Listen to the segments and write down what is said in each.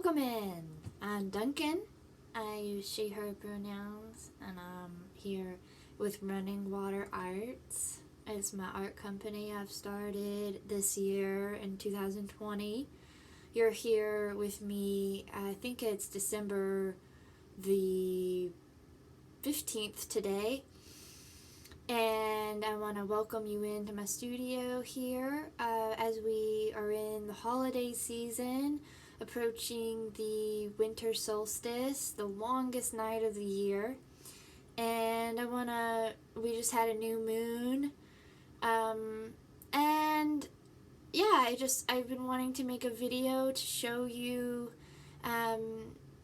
Welcome in. I'm Duncan. I use she, her pronouns, and I'm here with Running Water Arts. It's my art company I've started this year in 2020. You're here with me, I think it's December the 15th today. And I want to welcome you into my studio here as we are in the holiday season, approaching the winter solstice, the longest night of the year. And we just had a new moon. And yeah, I've been wanting to make a video to show you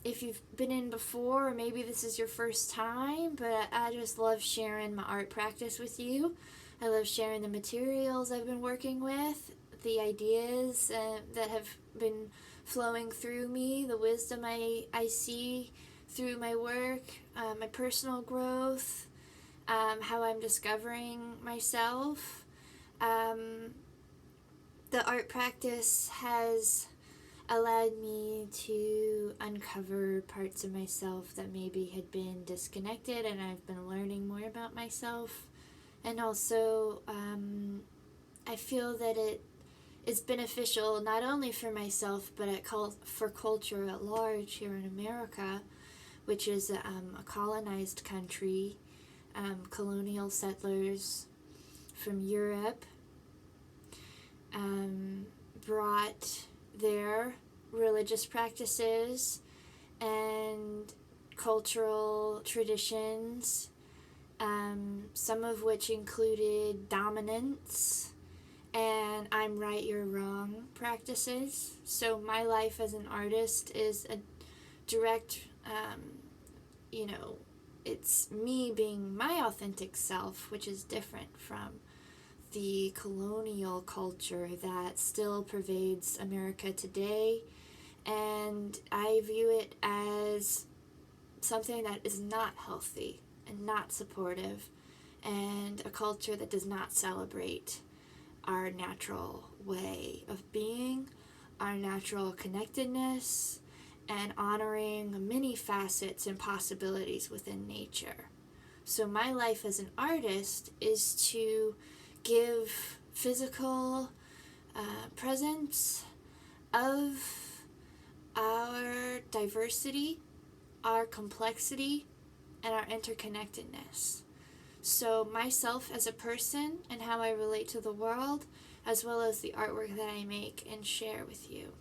if you've been in before, or maybe this is your first time, but I just love sharing my art practice with you. I love sharing the materials I've been working with, the ideas that have been flowing through me, the wisdom I see through my work, my personal growth, how I'm discovering myself. The art practice has allowed me to uncover parts of myself that maybe had been disconnected, and I've been learning more about myself. And also, I feel that it is beneficial not only for myself, but for culture at large here in America, which is a colonized country. Colonial settlers from Europe brought their religious practices and cultural traditions, some of which included dominance and I'm right, you're wrong practices. So my life as an artist is a direct, it's me being my authentic self, which is different from the colonial culture that still pervades America today. And I view it as something that is not healthy and not supportive, and a culture that does not celebrate our natural way of being, our natural connectedness, and honoring many facets and possibilities within nature. So my life as an artist is to give physical presence of our diversity, our complexity, and our interconnectedness. So myself as a person and how I relate to the world, as well as the artwork that I make and share with you.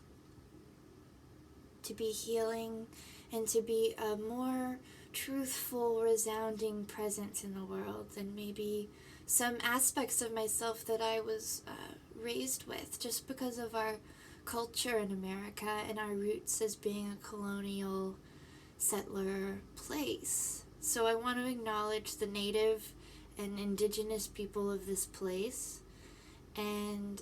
To be healing and to be a more truthful, resounding presence in the world than maybe some aspects of myself that I was raised with, just because of our culture in America and our roots as being a colonial settler place. So I want to acknowledge the native and indigenous people of this place. And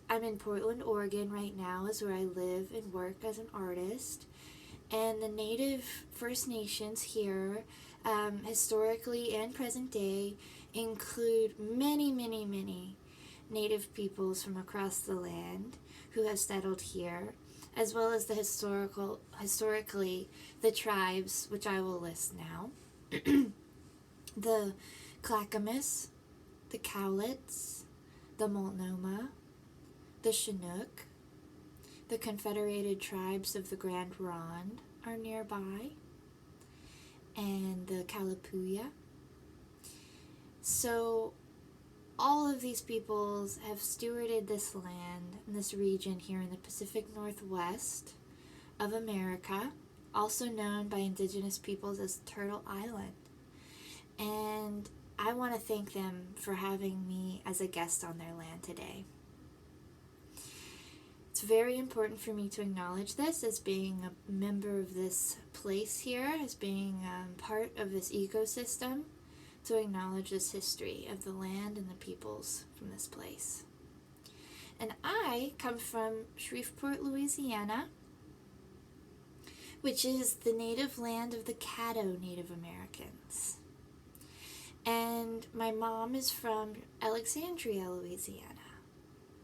I'm in Portland, Oregon right now, is where I live and work as an artist. And the native First Nations here, historically and present day, include many, many, many native peoples from across the land who have settled here, as well as historically the tribes, which I will list now. The Clackamas, the Cowlitz, the Multnomah, the Chinook, the Confederated Tribes of the Grand Ronde are nearby, and the Kalapuya. So all of these peoples have stewarded this land and this region here in the Pacific Northwest of America, also known by indigenous peoples as Turtle Island. And I want to thank them for having me as a guest on their land today. It's very important for me to acknowledge this as being a member of this place here, as being part of this ecosystem, to acknowledge this history of the land and the peoples from this place. And I come from Shreveport, Louisiana, which is the native land of the Caddo Native Americans. And my mom is from Alexandria, Louisiana,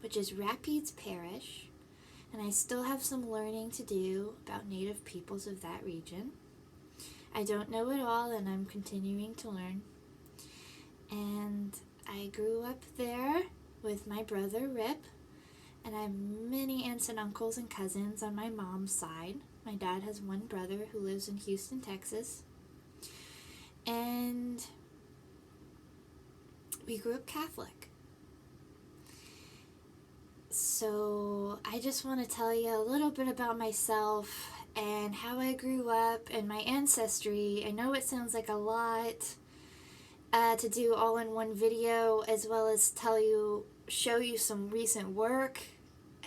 which is Rapides Parish, and I still have some learning to do about native peoples of that region. I don't know it all, and I'm continuing to learn. And I grew up there with my brother Rip, and I have many aunts and uncles and cousins on my mom's side. My dad has one brother who lives in Houston, Texas. And we grew up Catholic. So I just want to tell you a little bit about myself and how I grew up and my ancestry. I know it sounds like a lot to do all in one video, as well as show you some recent work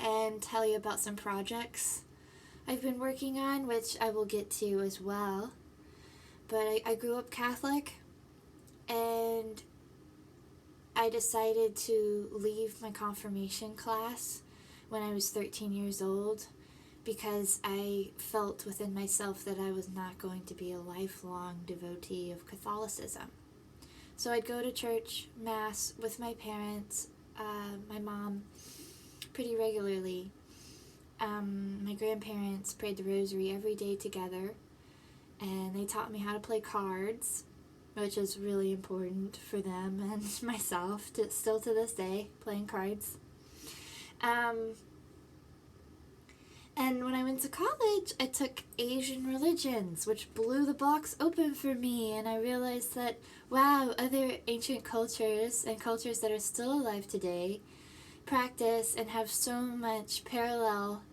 and tell you about some projects I've been working on, which I will get to as well. But I grew up Catholic, and I decided to leave my confirmation class when I was 13 years old because I felt within myself that I was not going to be a lifelong devotee of Catholicism. So I'd go to church, mass with my parents, my mom, pretty regularly. My grandparents prayed the rosary every day together, and they taught me how to play cards, which is really important for them and myself, still to this day, playing cards. And when I went to college, I took Asian religions, which blew the box open for me, and I realized that, wow, other ancient cultures and cultures that are still alive today practice and have so much parallel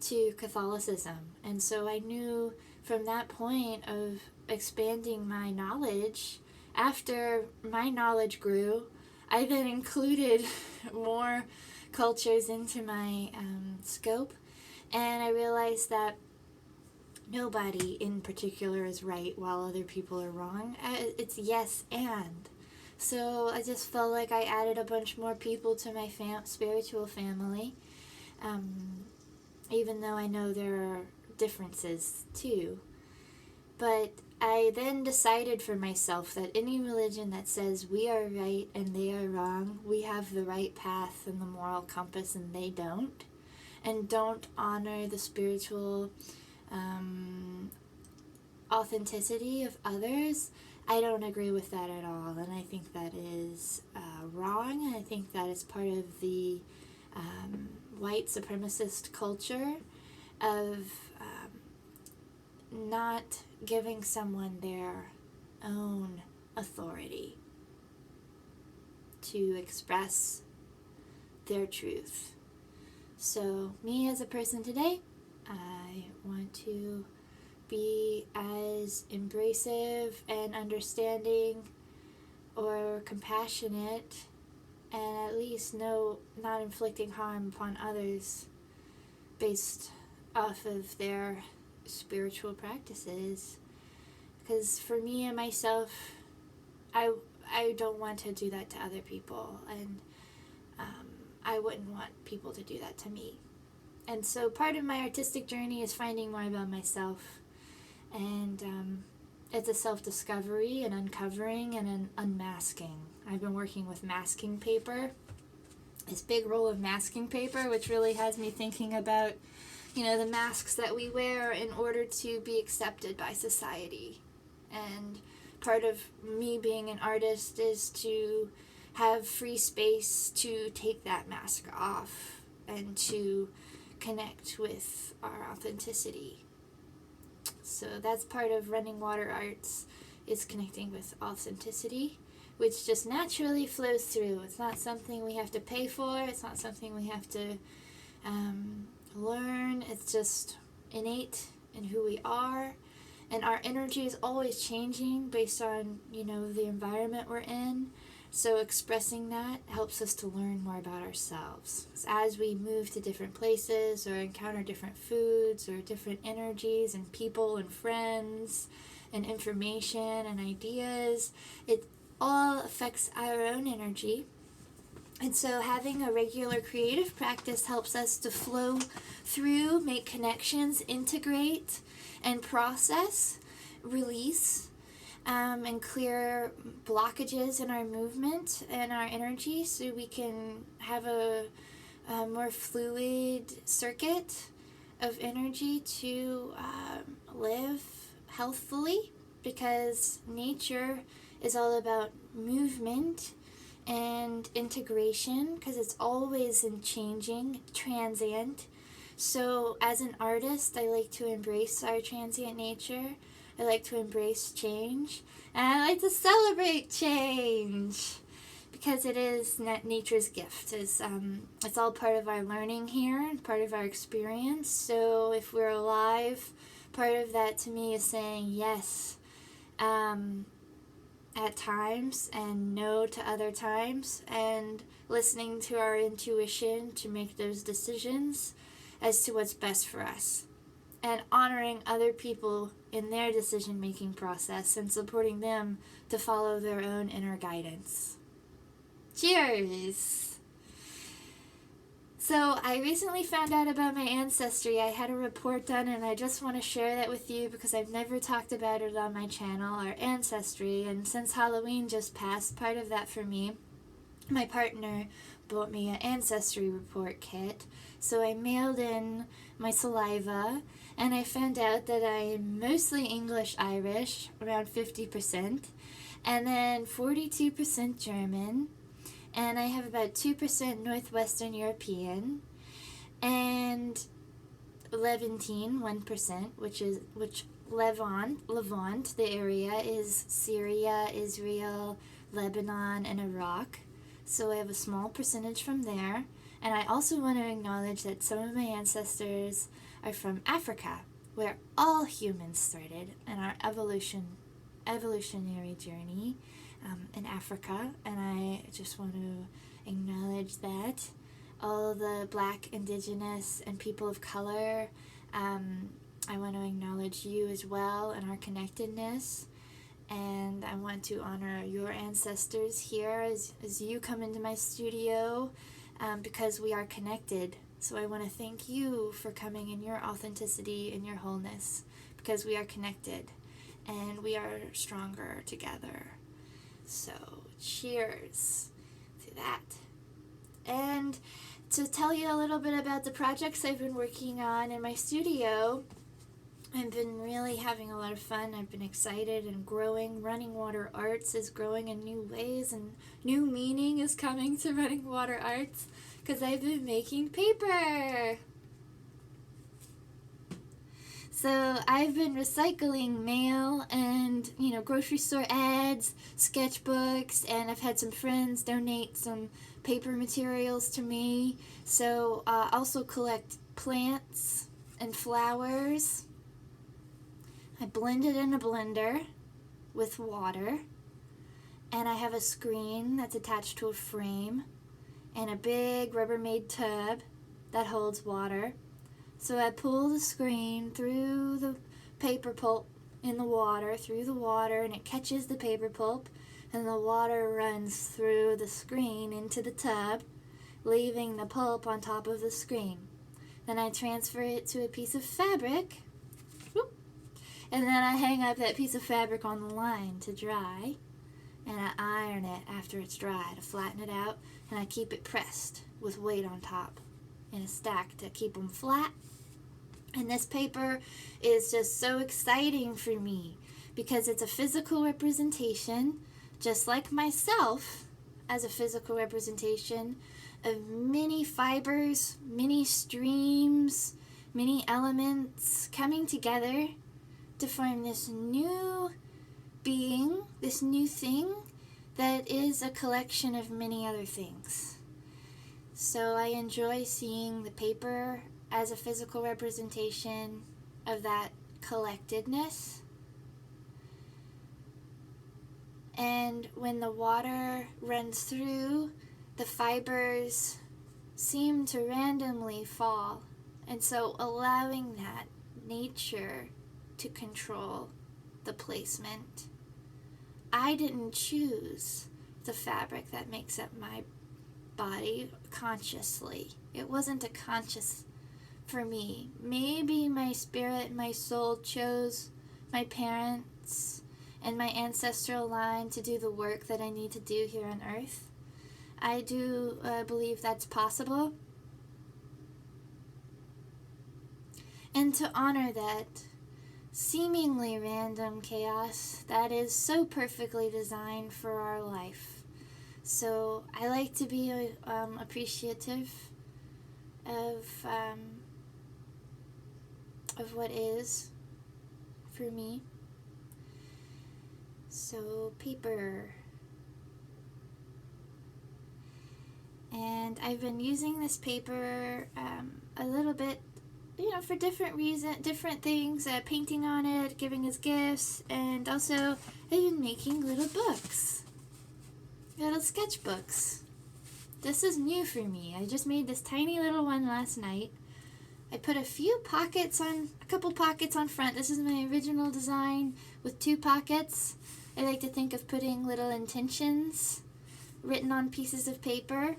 to Catholicism. And so I knew from that point of expanding my knowledge, after my knowledge grew, I then included more cultures into my scope, and I realized that nobody in particular is right while other people are wrong. It's yes and. So I just felt like I added a bunch more people to my spiritual family, even though I know there are differences too. But I then decided for myself that any religion that says we are right and they are wrong, we have the right path and the moral compass and they don't, and don't honor the spiritual authenticity of others, I don't agree with that at all. And I think that is wrong. I think that is part of the white supremacist culture of not giving someone their own authority to express their truth. So, me as a person today, I want to be as embracive and understanding or compassionate, and at least not inflicting harm upon others based off of their spiritual practices. Because for me and myself, I don't want to do that to other people, and I wouldn't want people to do that to me. And so part of my artistic journey is finding more about myself, and it's a self-discovery, an uncovering, and an unmasking. I've been working with masking paper, this big roll of masking paper, which really has me thinking about, the masks that we wear in order to be accepted by society. And part of me being an artist is to have free space to take that mask off and to connect with our authenticity. So that's part of Running Water Arts, is connecting with authenticity, which just naturally flows through. It's not something we have to pay for. It's not something we have to learn. It's just innate in who we are. And our energy is always changing based on, the environment we're in. So expressing that helps us to learn more about ourselves. As we move to different places or encounter different foods or different energies and people and friends and information and ideas, it all affects our own energy. And so having a regular creative practice helps us to flow through, make connections, integrate, and process, release, and clear blockages in our movement and our energy, so we can have a a more fluid circuit of energy to live healthfully, because nature is all about movement and integration, because it's always in changing, transient. So as an artist, I like to embrace our transient nature. I like to embrace change, and I like to celebrate change, because it is nature's gift. It's all part of our learning here, part of our experience. So if we're alive, part of that to me is saying yes at times and no to other times, and listening to our intuition to make those decisions as to what's best for us, and honoring other people in their decision-making process and supporting them to follow their own inner guidance. Cheers! So I recently found out about my ancestry. I had a report done, and I just want to share that with you because I've never talked about it on my channel, our ancestry. And since Halloween just passed, part of that for me, my partner bought me an ancestry report kit. So I mailed in my saliva, and I found out that I am mostly English-Irish, around 50%, and then 42% German, and I have about 2% Northwestern European, and Levantine, 1%, which Levant, the area, is Syria, Israel, Lebanon, and Iraq. So I have a small percentage from there. And I also want to acknowledge that some of my ancestors are from Africa, where all humans started in our evolutionary journey in Africa. And I just want to acknowledge that. All the Black, Indigenous, and people of color, I want to acknowledge you as well and our connectedness. And I want to honor your ancestors here as you come into my studio, because we are connected. So I want to thank you for coming in your authenticity and your wholeness, because we are connected and we are stronger together. So cheers to that. And to tell you a little bit about the projects I've been working on in my studio, I've been really having a lot of fun. I've been excited and growing. Running Water Arts is growing in new ways, and new meaning is coming to Running Water Arts because I've been making paper. So I've been recycling mail and, grocery store ads, sketchbooks, and I've had some friends donate some paper materials to me. So I also collect plants and flowers. I blend it in a blender with water, and I have a screen that's attached to a frame and a big Rubbermaid tub that holds water. So I pull the screen through the paper pulp in the water, through the water, and it catches the paper pulp, and the water runs through the screen into the tub, leaving the pulp on top of the screen. Then I transfer it to a piece of fabric, and then I hang up that piece of fabric on the line to dry, and I iron it after it's dry to flatten it out, and I keep it pressed with weight on top in a stack to keep them flat. And this paper is just so exciting for me because it's a physical representation, just like myself as a physical representation of many fibers, many streams, many elements coming together to form this new being, this new thing that is a collection of many other things. So I enjoy seeing the paper as a physical representation of that collectedness. And when the water runs through, the fibers seem to randomly fall. And so allowing that nature to control the placement. I didn't choose the fabric that makes up my body consciously. It wasn't a conscious for me. Maybe my spirit, my soul chose my parents and my ancestral line to do the work that I need to do here on earth. I do believe that's possible. and to honor that seemingly random chaos that is so perfectly designed for our life. So I like to be appreciative of what is for me. So paper. And I've been using this paper a little bit, for different things, painting on it, giving as gifts, and also I've been making little books, little sketchbooks. This is new for me. I just made this tiny little one last night. I put a couple pockets on front. This is my original design with 2 pockets. I like to think of putting little intentions written on pieces of paper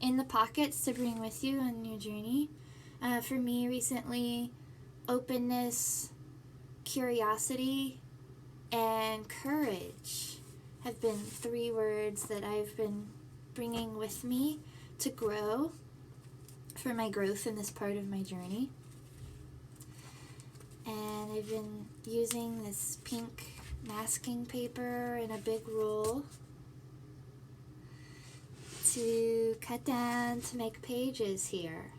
in the pockets to bring with you on your journey. For me recently, openness, curiosity, and courage have been 3 words that I've been bringing with me to grow, for my growth in this part of my journey. And I've been using this pink masking paper in a big roll to cut down to make pages here.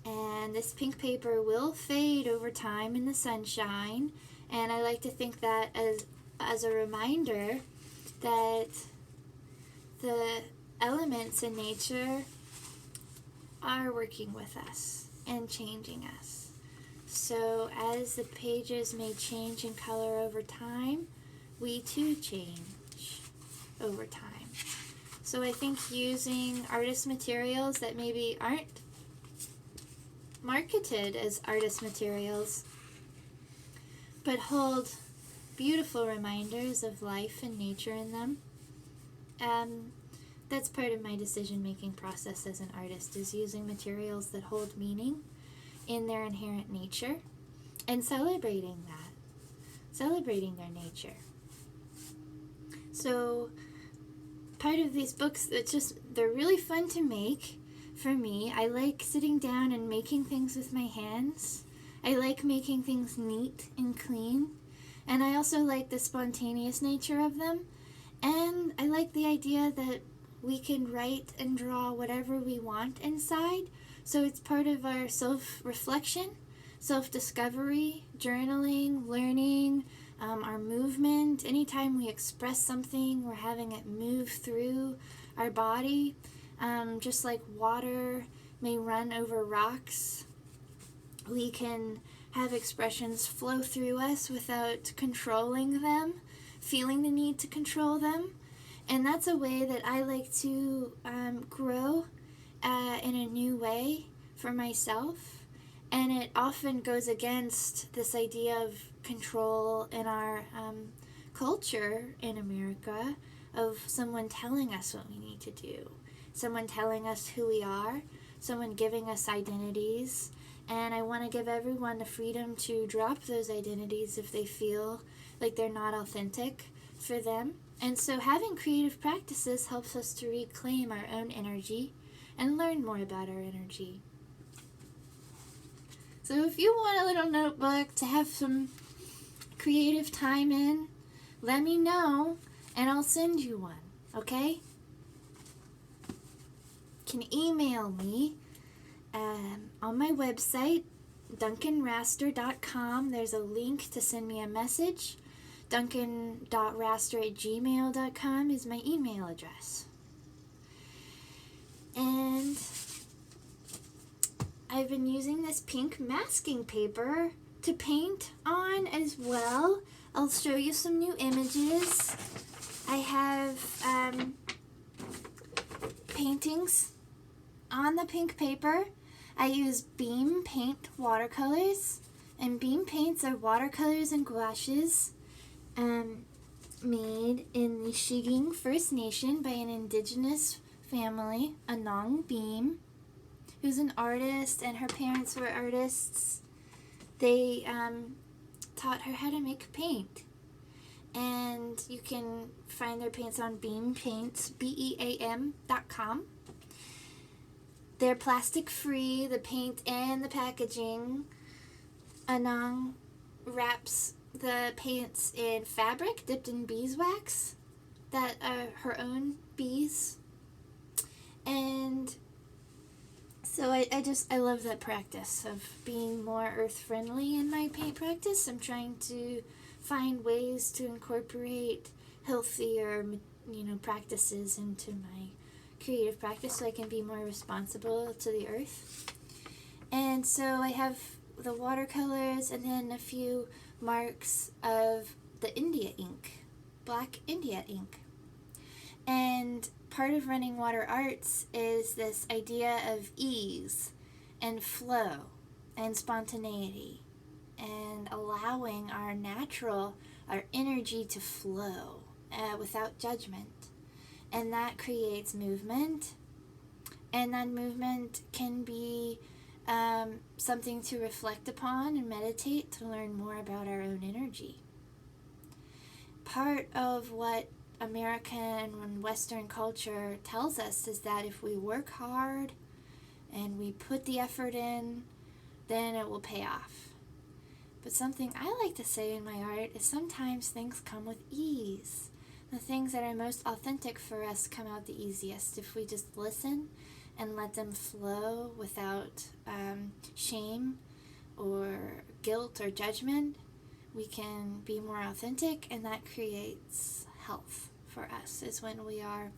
And this pink paper will fade over time in the sunshine, and I like to think that as a reminder that the elements in nature are working with us and changing us. So as the pages may change in color over time, we too change over time. So I think using artist materials that maybe aren't marketed as artist materials, but hold beautiful reminders of life and nature in them, that's part of my decision-making process as an artist, is using materials that hold meaning in their inherent nature and celebrating their nature. So part of these books, they're really fun to make for me. I like sitting down and making things with my hands. I like making things neat and clean. And I also like the spontaneous nature of them. And I like the idea that we can write and draw whatever we want inside. So it's part of our self-reflection, self-discovery, journaling, learning, our movement. Anytime we express something, we're having it move through our body. Just like water may run over rocks, we can have expressions flow through us without controlling them, feeling the need to control them. And that's a way that I like to grow in a new way for myself. And it often goes against this idea of control in our culture in America, of someone telling us what we need to do, someone telling us who we are, someone giving us identities. And I want to give everyone the freedom to drop those identities if they feel like they're not authentic for them. And so having creative practices helps us to reclaim our own energy and learn more about our energy. So if you want a little notebook to have some creative time in, let me know and I'll send you one, okay? You can email me on my website, duncanraster.com. There's a link to send me a message. duncan.raster@gmail.com is my email address. And I've been using this pink masking paper to paint on as well. I'll show you some new images. I have paintings on the pink paper. I use Beam Paint watercolors, and Beam Paints are watercolors and gouaches made in the Shiging First Nation by an indigenous family, Anong Beam, who's an artist, and her parents were artists. They taught her how to make paint. And you can find their paints on Beam Paints, BEAM.com. They're plastic free, the paint and the packaging. Anang wraps the paints in fabric dipped in beeswax that are her own bees. And so I love that practice of being more earth friendly in my paint practice. I'm trying to find ways to incorporate healthier, practices into my creative practice so I can be more responsible to the earth. And so I have the watercolors and then a few marks of the India ink, black India ink. And part of Running Water Arts is this idea of ease and flow and spontaneity and allowing our energy to flow without judgment. And that creates movement, and that movement can be something to reflect upon and meditate to learn more about our own energy. Part of what American and Western culture tells us is that if we work hard and we put the effort in, then it will pay off. But something I like to say in my art is sometimes things come with ease. The things that are most authentic for us come out the easiest if we just listen and let them flow without shame or guilt or judgment. We can be more authentic, and that creates health for us, is when we are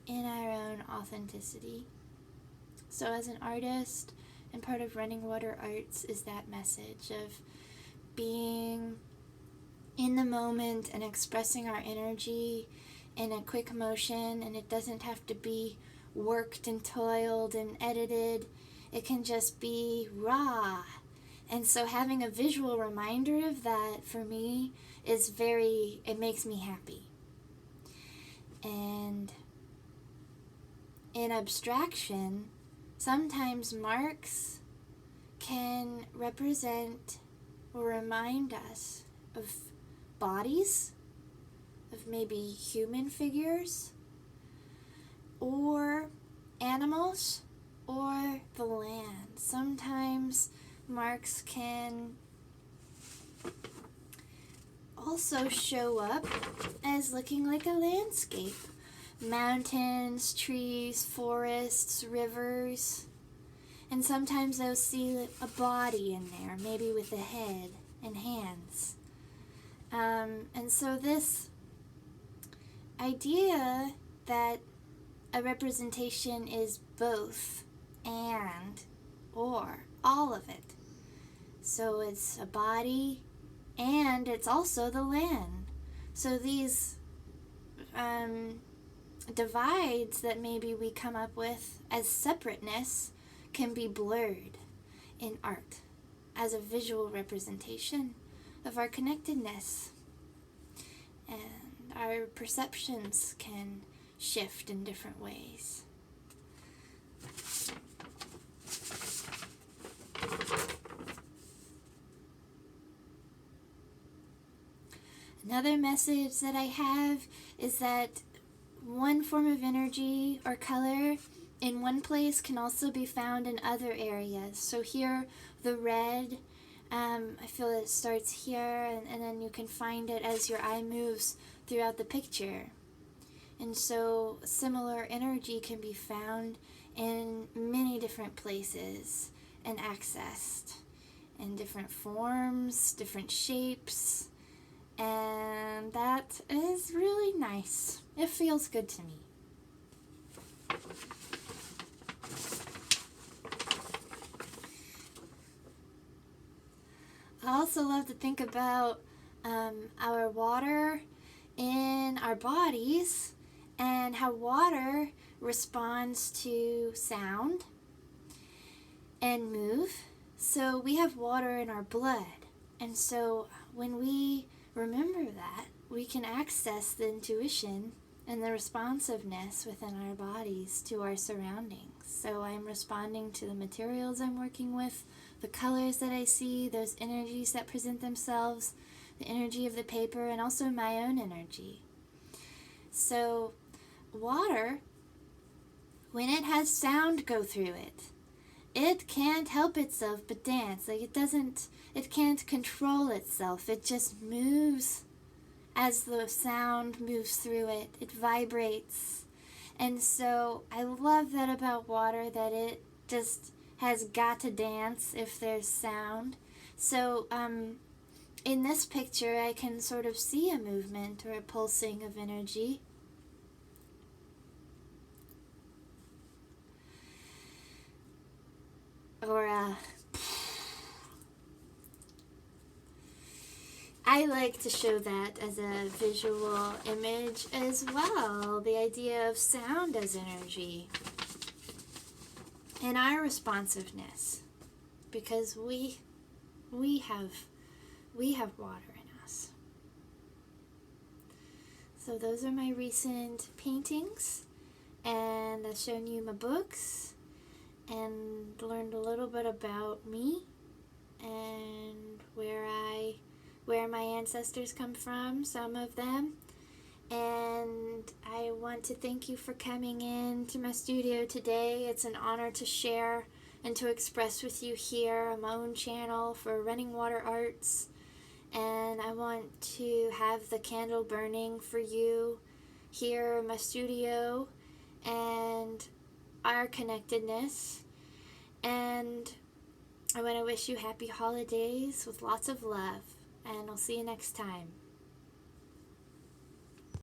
in our own authenticity. So as an artist, and part of Running Water Arts is that message of being in the moment and expressing our energy in a quick motion, and it doesn't have to be worked and toiled and edited. It can just be raw. And so having a visual reminder of that for me it makes me happy. And in abstraction, sometimes marks can represent or remind us of bodies, of maybe human figures, or animals, or the land. Sometimes marks can also show up as looking like a landscape. Mountains, trees, forests, rivers. And sometimes they'll see a body in there, maybe with a head and hands. And so this idea that a representation is both and or all of it. So it's a body and it's also the land. So these divides that maybe we come up with as separateness can be blurred in art as a visual representation of our connectedness. And our perceptions can shift in different ways. Another message that I have is that one form of energy or color in one place can also be found in other areas. So here, the red, I feel it starts here, and then you can find it as your eye moves throughout the picture. And so similar energy can be found in many different places and accessed in different forms, different shapes, and that is really nice. It feels good to me. I also love to think about our water in our bodies and how water responds to sound and move. So we have water in our blood, and so when we remember that, we can access the intuition and the responsiveness within our bodies to our surroundings. So I'm responding to the materials I'm working with, the colors that I see, those energies that present themselves, the energy of the paper, and also my own energy. So water, when it has sound go through it, it can't help itself but dance. Like it can't control itself. It just moves as the sound moves through it. It vibrates. And so I love that about water, that it just has got to dance if there's sound. So in this picture, I can sort of see a movement or a pulsing of energy. Or I like to show that as a visual image as well, the idea of sound as energy and our responsiveness, because we have water in us. So those are my recent paintings, and I've shown you my books and learned a little bit about me and where my ancestors come from, some of them. And I want to thank you for coming in to my studio today. It's an honor to share and to express with you here on my own channel for Running Water Arts. And I want to have the candle burning for you here in my studio and our connectedness. And I want to wish you happy holidays with lots of love. And I'll see you next time.